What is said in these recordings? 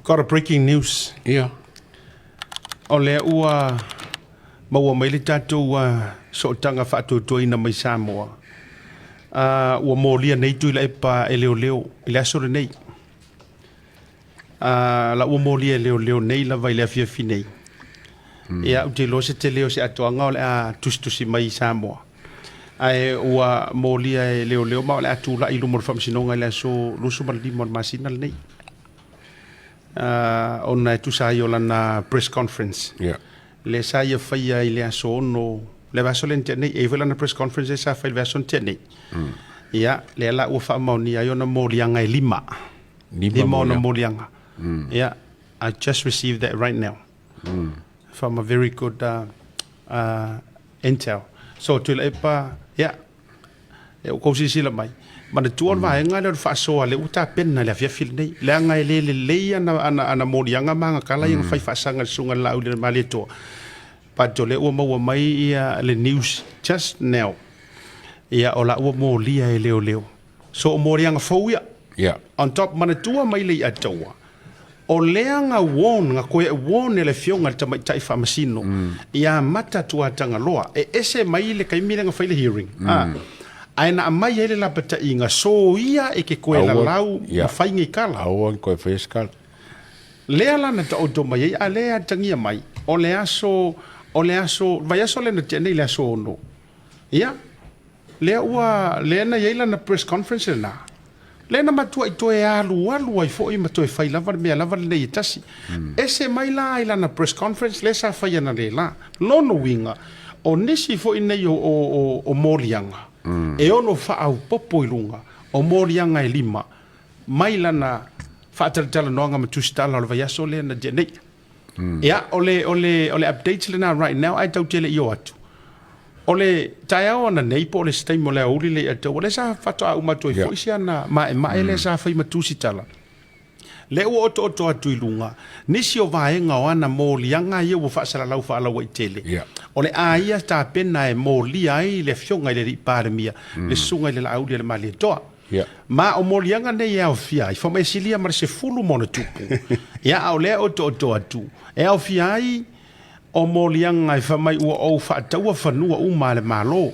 Got a breaking news. Ia. O lea ua maua mai le tātou so tanga whaatutui na mai Samoa. Ua mōlia nei tui la epa e leo leo, i le asore nei. La ua mōlia e leo leo nei la vai lea fiafi nei. Ia u te lo se te leo se atoanga o le a tustusi mai Samoa. Ai ua mōlia e leo leo ma o le atu la ilu mor whamsinonga i le aso lusu maldi mor masina le nei. Ona e tusai o lana press conference. Yeah. Le sa ia whaia i le aso ono, le vaso le nte nei, e lana press conference e sa whai le vaso nte nei. Ia, le ala ua wha mauni ai ona mōlianga e lima. Lima ona mōlianga. Ia, I just received that right now. From a very good intel. So tu le epa, ia, e o kousi sila mai. Mana tuan vai nga le fa so le uta penna le fia fil nei le nga le ana morianga manga kala yang fai fa sanga sunga la u le maleto pa to le o mo mai ia le news just now ia ola o mo lia e leo so o morianga fo ia on top mana tua mai le atoa o leanga won nga ko e won le fionga ta mai tai fa masino ia mata tua tanga loa e ese mai le kai milenga fai le hearing aina mai ele la pata inga so ia e ke koe la lau ma fai ngai kala. Aua koe fai skala. Lea lana ta oto mai a lea tangia mai. O le aso, vai aso le na tene le aso ono. Ia, lea ua, lea na iei lana press conference na. Lea na matua i toe alu ai fo i matua i fai lava mea lava le nei tasi. Ese mai la i lana press conference le sa fai ana le la. Lono winga, o nisi fo i nei o morianga. E ono whaau popo i runga o morianga e lima mai lana whaataratala noanga matustala o le vaiaso le na jenei. Ia, ole updates le na right now, ai tau tele i o atu. Ole tai au ana nei po le stai mo le auri le atu, ole sa whatoa umato i foisi ana mae le sa whai matusitala. Le ua oto atu i lunga, nisi o vaenga o ana mōlianga ia ua whaasara lau whaalau i tele. O le aia tā pena e mōlia ai le fionga i le ripare mia, le sunga i le laudi le mali toa. Ma o mōlianga nei e au fia, i whamai silia mara se fulu mona tupu. Ia au lea oto atu. E au fia ai o mōlianga i whamai ua au whaataua whanua uma le malo.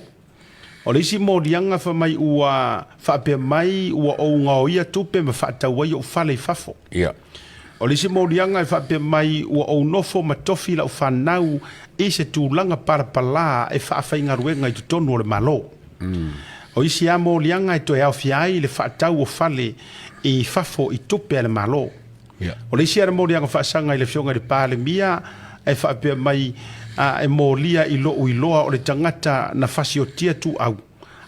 O le isi mōlianga whamai ua whapea mai ua au ngao ia tupe ma whaataua i o whale i whafo. O le isi mōlianga i whapea mai ua au nofo ma tofi la u whanau i se tūlanga parapala e whaafai ngaruenga i tutonu o le malo. O isi a mōlianga i toe au fiai le whaatau o whale i whafo i tupe le malo. O le isi a mōlianga whaasanga i le fionga i pāle mia e whapea mai e mōlia i loa o le tangata na whasi o tia tu au.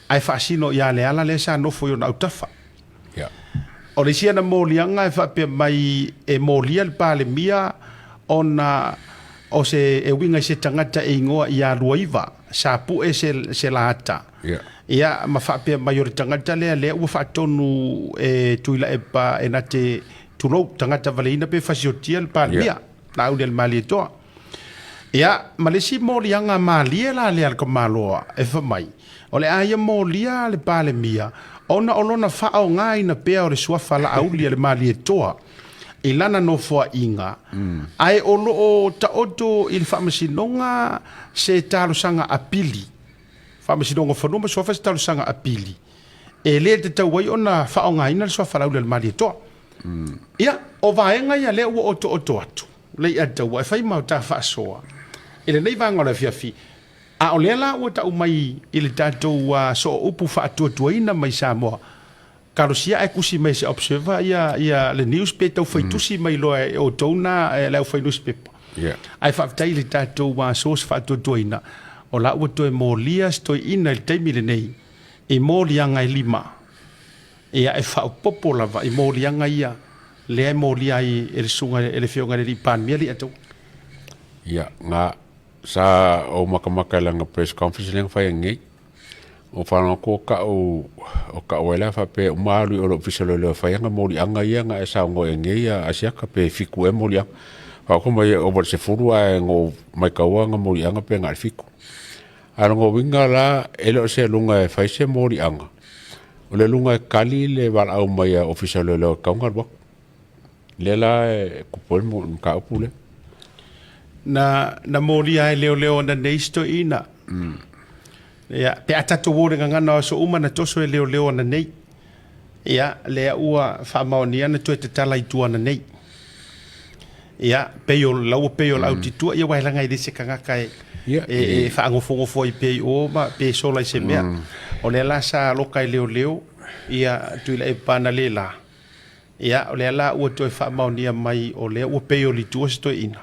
Ai whaasino i ale ala le sa nofo i o na autafa. O le isi a mōlianga e whapea mai e mōlia le pāle mia o se e winga se tangata e ingoa i a luaiva sa pu e se laata ia ma whapea mai o le tangata lea ua whaatonu e tuila e pa e na te tulou tangata valeina pe whasiotia le pālia na au le mali toa ia ma le si mōlianga malia la lea le kamaloa e whamai o le aia mōlia le pāle mia ona olona whaao ngai na pea o le suafa la au le mali toa i lana no foa inga. Ai olo o taoto i le whamasinonga se talosanga apili. Whamasinonga whanuma sofa se talosanga apili. E lea te tau wai ona whaonga ina le sofa laule le mali toa. Ia, o vaenga ia lea ua oto atu. Lei a tau wai whai mau ta whaasoa. I le nei vanga o le fiafi. A o lea la ua tau mai i le tātou so upu whaatua ina mai Samoa. Karosia e kusi mai se observer ia le newspaper fai tusi mai loa e o tona e le fai newspaper. Ai whaftai le tātou source whaatotoina. O la ua toe mōlia stoi ina le taimi le nei. E mōlianga i lima. Ia e whaopopo lava i mōlianga ia. Lea e mōlia i e le sunga e le whionga le ripan mea li atou. Ia, ngā sa o makamaka langa press conference lenga whai ngei. O whanau ko o ka oela whape o maru o lo fisalo leo whaianga mori anga ia nga e sao ngoe ngei a asiaka pe fiku e mori anga. Whako mai o wale se furua e ngō mai kaua nga mori anga pe ngā fiku. Ara ngō winga la ele o se lunga e whaise mori anga. O le lunga e kali le wala au mai o fisalo leo kaunga rwa. le la ku pol mo ka pule na moli ai leo na neisto ina ya pe atato wore ngana so uma na toso e leo na nei ya le ua fa maonia na tu te tala i tu na nei ya peyol au titua ia wai langa i dise kanga kai e fa ngofo foi pe o ma pe sola se mea o le la sa loka i leo ia tu le pana le la ia o le la ua tu fa maonia mai o le ua peyol i tu sto ina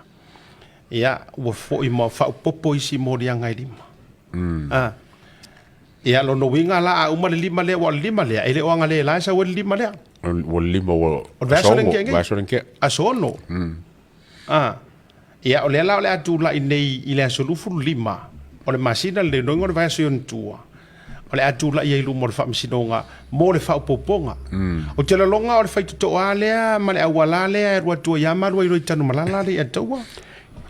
ia ua foi mo fa popo isi mo dia ngai lima ia lo no winga la uma le lima le wa lima le ele o nga le la sa wa lima le o lima o vasolen ke asono ia o le la atu la nei ile solufu lima o le masina le no ngor vasion tua o le atu la ia lu mo fa msinonga mo le fa poponga o te longa o le fa to ale ma le awala le ro tu ya ma ro i tanu malala le atoa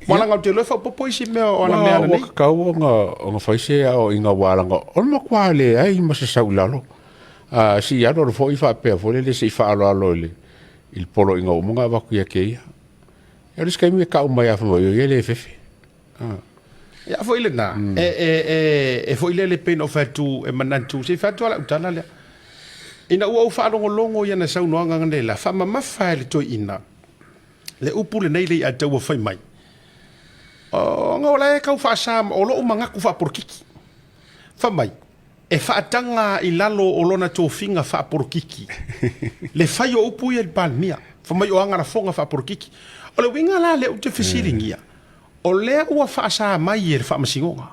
wala ngau te lo fa popo isi me o na mea nei ka nga faise o inga wala nga o ma kwale ai ma se saulalo si ya do fo i fa pe fo le se fa alo le il polo inga o mga va ku ya ke ya ris kai me ka o mai fa mo ye le fefe ya fo ile na e fo ile le pen o fa tu e manantu se fa tu ala utala le ina o fa longo ya na sau no nga ngela fa ma fa le to ina le upule nei le a tau fa mai nga ola e kau whaasam o lo umanga ku whaaporokiki. Whamai, e whaatanga i lalo o lona tō whinga whaaporokiki. Le whai o upu i e palmia. Whamai o angara whonga whaaporokiki. O le winga la le ute whisiringia. O lea ua whaasa mai e le whaamasingonga.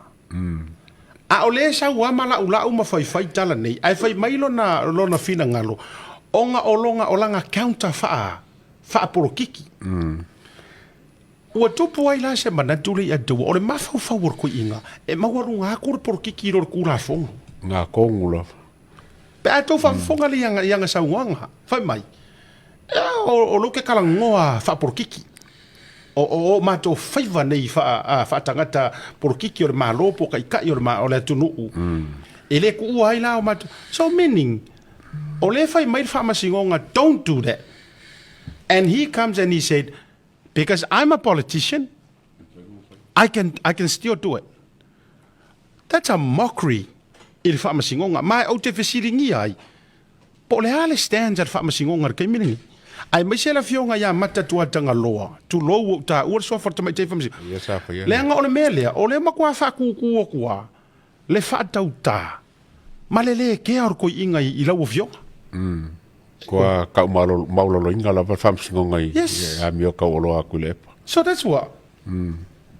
A o lea sa uama la ula uma whai tala nei. Ai whai mai lona whina ngalo. Onga o longa o langa counter whaaporokiki. Ua tupu ai la se manatule i atua, o le mawhau or ko inga, e mawaru ngā kore porokiki ro kura fongo. Ngā kongu la. Pe a tau whafonga li yanga sa uanga, whai mai. O loke kalangoa wha porokiki. O mato whaiva nei wha tangata porokiki o le malopo kai kai o le atunuu. E le ku ua ai la o mato. So meaning, o le whai mai wha masingonga, don't do that. And he comes and he said, because I'm a politician, I can still do it. That's a mockery. I le whaamasingonga. Mai au te whesiringi ai. Po le hale stands at whaamasingonga kei miringi. Ai mai se la fionga ia mata tuatanga loa. Tu loa ta ua soa forta mai te whaamasingonga. Le anga o le melea, o le makua whakuku o kua. Le whaatau ta. Ma le kea or koi inga i lau o fionga. Kua ka maulolo inga la whamsingonga i a mio ka olo aku lepa. So that's what.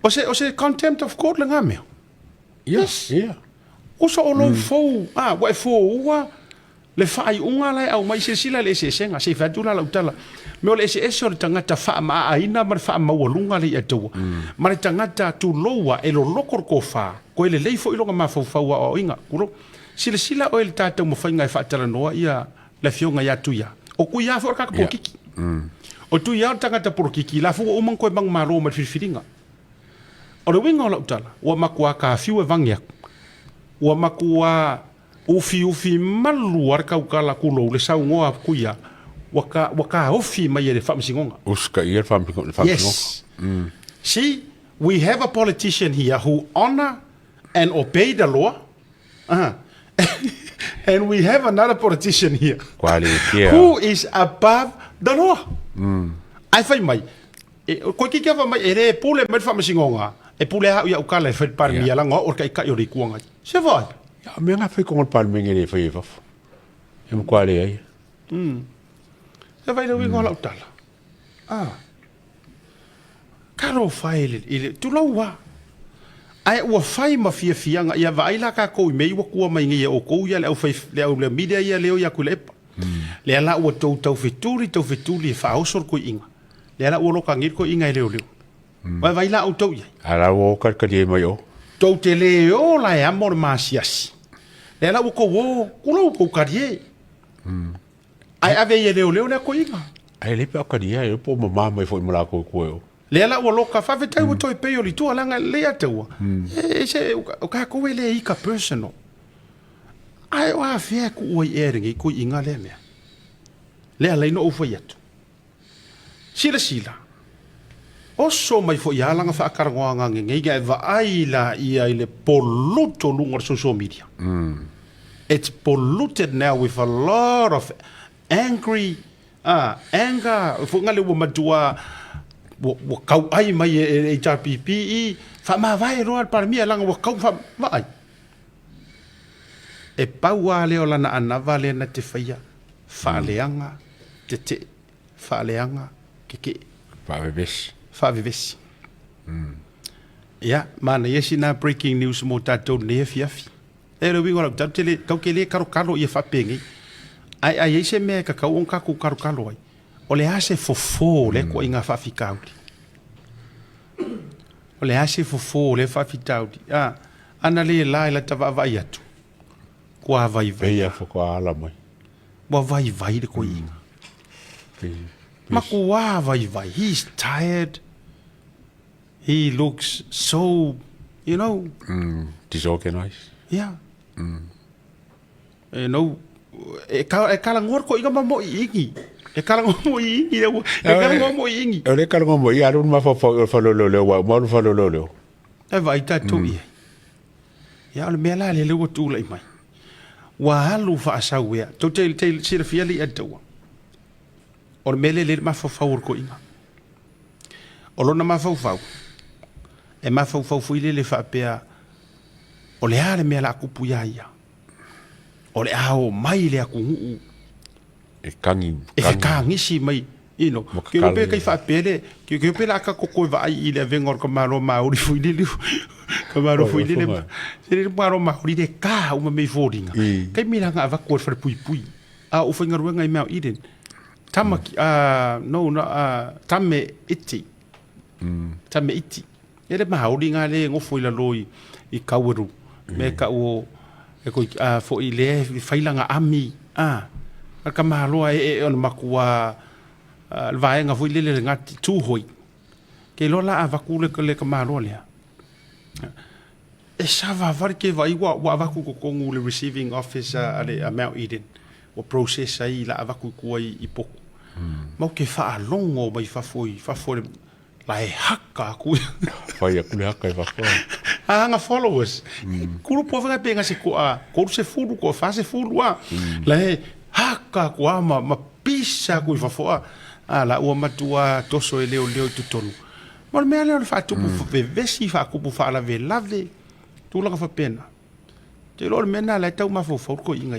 O se contempt of court le ngā mea. Yes. Yeah. O so o lou fou. Wa e fou ua. Le whai unga lai au mai se sila le se senga. Se whaatula lau tala. Me o le se o le tangata wha maa aina ma le wha maua le atua. Ma le tangata tu loa e lo lokor ko wha. Ko ele leifo ilonga ma fau fau o inga. Kuro. Sila o ele tātou mo whainga e whaatala noa ia la fionga ya tuia. O ku ia for kaka porokiki. O tu ia tangata porokiki la fu o man ko bang maro ma fifiringa. O le winga la utala. Wa makua ka fiu e vangia. Wa makua ufi malu ar kaukala kulo le sau ngoa kuia. Waka ofi mai e le whaamasingonga. Uska i e whaamasingonga. Yes. See, we have a politician here who honor and obey the law. And we have another politician here who is above the law. Ai whai mai. Koe ki kia wha mai, e re pule mai whaamasingonga. E pule hau ia ukala e whai parmi alanga o kai kai o rei kuanga. Se vai? Ya, mea ngā whai kongon parmi ngere whai e wafu. E mo kuale ai. Se vai rau ingo lau tala. Karo whai le, tu lau wa. Ai ua whai ma fianga, ia vaila ka kou mei wa kua mai ngia o kou ia le au whai le au le media ia leo ia kule epa. Le ala ua tau fetuli e whaosor ko inga. Le ala ua loka ngir ko inga e leo. Vai vaila au tau ia. Ala ua karkari e mai o. Tau te leo la e amor maasiasi. Le ala ua kou o, kulau kou karie. Ai ave ia leo le ko inga. Ai lepe au kari e po mama mai fo imala ko koe o. Le ala ua loka whawhetai ua toi peo li tua langa le atua. E se, o ka koe le ika personal. Ai o a whea ku ua i eringi, ku inga le mea. Le ala ino uwhai atu. sila oso mai fo ia langa whaakarangoanga ngai ga va ai la ia ile poluto lunga social media. It's polluted now with a lot of anger. Fo ngale wo matua wo kau ai mai e HRPP fa ma vai roa para mia langa wo kau fa vai. E paua leo lana ana vale na te faia fa leanga te fa leanga ke fa vivesi. Ya mana yesi na breaking news mo tatou ne fiafi. E lo wingo la tele kau ke le karo ia fa pengi. Ai se me ka kau on ka ku karo ai. O le ase fofo le ko inga fa fikaudi. O le ase fofo le fa fitaudi. Ana le la tava vai atu. Kwa vai. Veia fo kwa ala mai. Wa vai de ko inga. Makuwa vai. He's tired. He looks so, disorganized. Yeah. E kala ngor ko inga mo ingi. E kala mo ingi. E kala mo ingi. E kala mo ia ru ma fa lo wa ma fa lo. E vai ta tu ia. Ya le mela le lo tu lai mai. Wa halu fa asawea. To te sira fiali atawa. O mele le ma fa ko inga. O lona ma fa. E ma fa fuile le fa pea. O le ale me la kupu ia. O le ao mai le aku nguu. E kangi. E kangi si mai. Ino. Ke o pe kai fa pele. Ke o pe la ka koko va ai ile vengor ka maro mauri fuile le. Ka maro fuile le. Se le maro mauri de ka uma me fodinga. Kai mira nga va ko fa pui. O fa ngar wenga mai iden. Tamaki tamme iti. Tamme iti. Ele mauri nga le ngofo ila loi I kaweru. Me ka o e ko fo ile failanga ami ka mahaloa e on makua vaenga fo ile le ngati tu hoi ke lola avakule ko le ka mahaloa le e sava var ke vai wa avaku ko kongu le receiving officer ale a Mount Eden o process ai la avaku ko I poku mau ke fa longo mai fa foi la e haka ku fai ku le haka fa nga followers kuru po fa penga se ko se fulu ko fa se fulu la e haka ko ma pisa ku fa fo la o matua toso e leo tutonu mo me ale fa tu vesi fa ku fa la ve lave tu la fa pena te lo mena la tau ma fo ko inga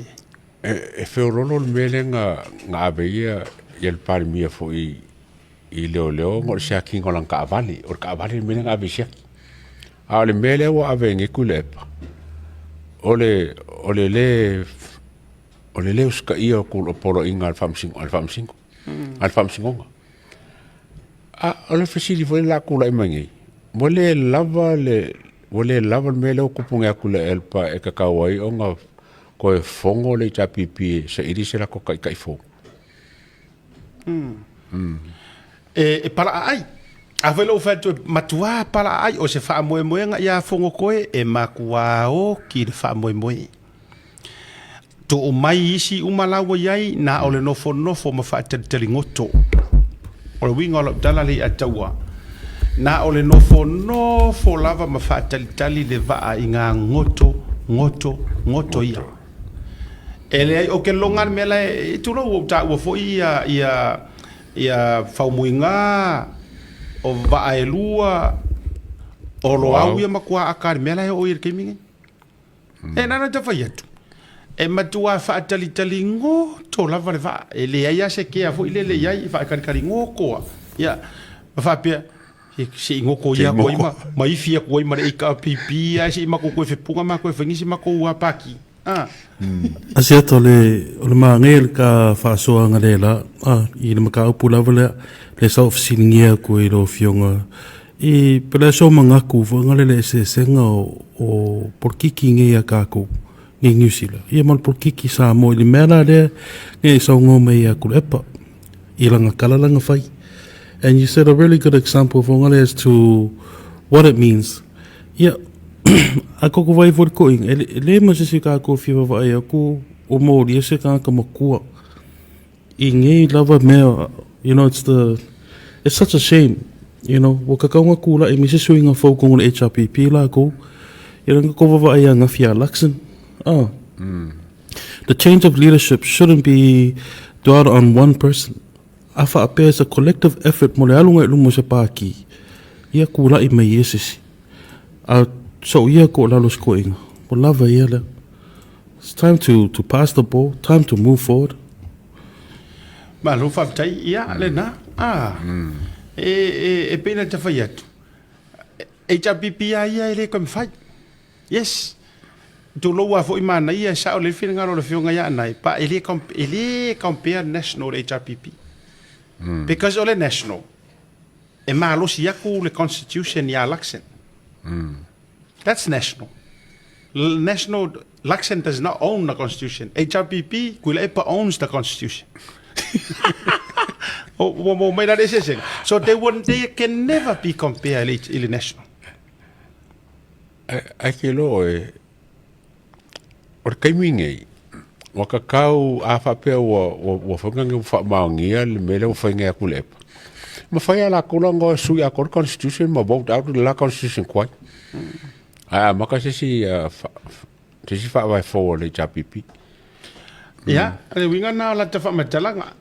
e fe rolo me le nga aveia el palmia fo I leo ngor sia king olang ka vali or ka vali me nga avisia ale mele o avenge kulepa ole le uska ia ku polo inga al famsing ole fasili foi la ku la mangi mole lava mele ku punga ku le elpa e ka kawai onga ko fongo le chapipi se irisi la ko kai fo e para ai a velo fato matua para ai o se fa moe nga ia fongo koe e makua o ki le fa moe to o mai isi umalawa yai na ole nofo ma fa telingoto o le winga lo dala le atawa na ole nofo lava ma fa tali le va inga ngoto ia ele o ke longan mela tu lo ta wo fo ia faumuinga o vaelua o lo au ia makua akar mela o ir kemingi e nana te faiatu e matua fa tali ngo to lava le va ele ia se ke fo ile le ia fa kari ngo ko ia fa pe se ngo ko ia ko mai fia ko mai e ka pipi ia se mako ko fe punga mako fe ngisi mako wa paki Asia tole ole mangel ka fa so ngalela I le maka upu lava le sa ofisiningia ko I lo fionga I pela so manga ku ngale se senga o porkiki nge ka ko nge nyusila ia mal porkiki sa mo le mera de nge so ngome ia ku epa I langa kala langa fai and you said a really good example for ngale as to what it means ia ako ko vai for koing le mo se ka ko fi va ai ko o mo se ka makua I nge lava me it's it's such a shame. You know, wakakaunga kula e misi suinga fau kongo na HRPP la ko. Yung ko va ay nga fia laksen. The change of leadership shouldn't be dwelled on one person. Afa appears a collective effort mo le alunga lumo sa paki. Ia kula I mai yesisi. So ia ko lalos ko inga. Mo lava ia le. It's time to pass the ball, time to move forward. Ma lo fa tai ia le na. E pena te fai atu. HRPP ia ele kom fai. Yes. Tu lo wa fo I mana ia sa o le fina ngaro le fionga ia nai pa ele compare national HRPP. Because ole national. E ma lo si yaku le constitution ia laksen. That's national. National Laksen does not own the constitution. HRPP Kuilepa owns the constitution. So they can never be compared in national. Aquilo o kaimingi waka kau afa pe o fanga fa maungia le mele o fanga kulepa. Ma fai la kolongo sui a constitution ma vote out la constitution kwai. Maka si fa vai for le HRPP. Ya, ale winga na la tafa matalanga.